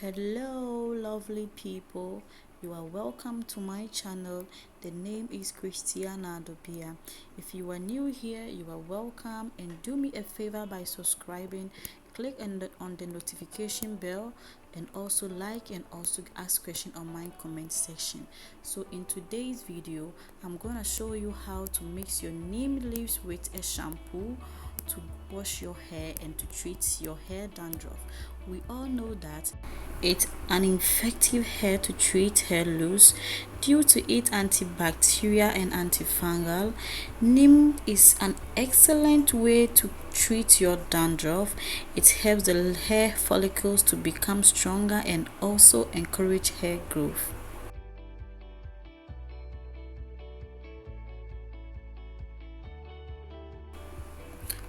Hello lovely people, you are welcome to my channel. The name is Christiana Addobea. If you are new here, you are welcome, and do me a favor by subscribing, click on the notification bell, and also like and also ask question on my comment section. So in today's video, I'm gonna show you how to mix your neem leaves with a shampoo to wash your hair and to treat your hair dandruff. We all know that it's an effective hair to treat hair loss due to its antibacterial and antifungal. Neem is an excellent way to treat your dandruff. It helps the hair follicles to become stronger and also encourage hair growth.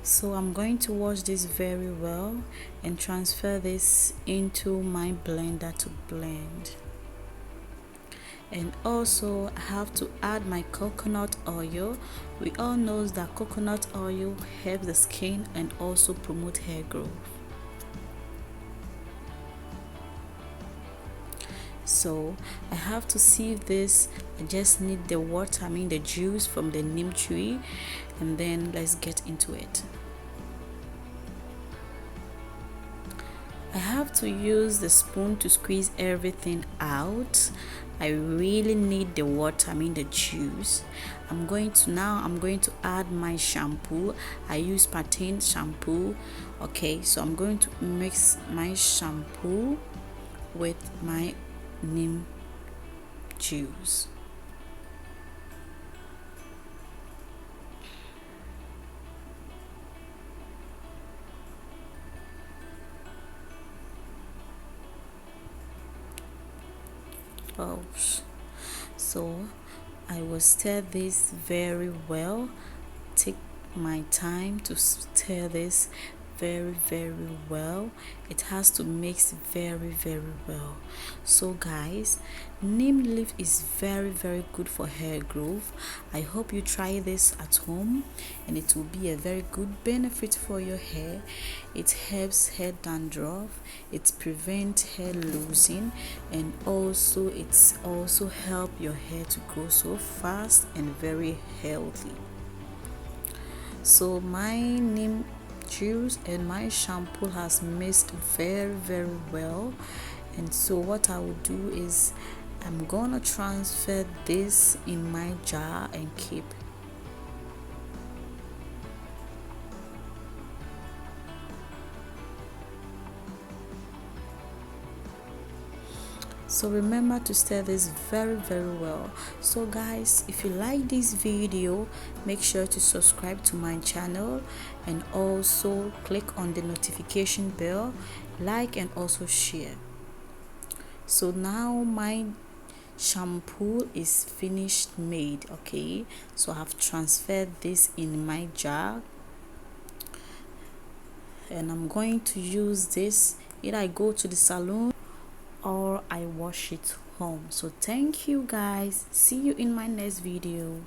So I'm going to wash this very well and transfer this into my blender to blend. And also I have to add my coconut oil. We all know that coconut oil helps the skin and also promote hair growth. So I have to sieve this. I just need the water, the juice from the neem tree, and then let's get into it. I have to use the spoon to squeeze everything out. I really need the water, the juice. I'm going to add my shampoo. I use Patain shampoo. Okay, so I'm going to mix my shampoo with my neem juice. So I will stir this very well. Take my time to stir this very well. It has to mix very well. So guys, neem leaf is very good for hair growth. I hope you try this at home, and it will be a very good benefit for your hair. It helps hair dandruff, it prevents hair losing, and also it's also help your hair to grow so fast and very healthy. So my neem juice and my shampoo has mixed very well, and so what I will do is I'm gonna transfer this in my jar and keep. So remember to stir this very well. So guys, if you like this video, make sure to subscribe to my channel and also click on the notification bell, like and also share. So now my shampoo is finished made. Okay, so I have transferred this in my jar, and I'm going to use this either I go to the salon or I wash it home. So thank you guys, see you in my next video.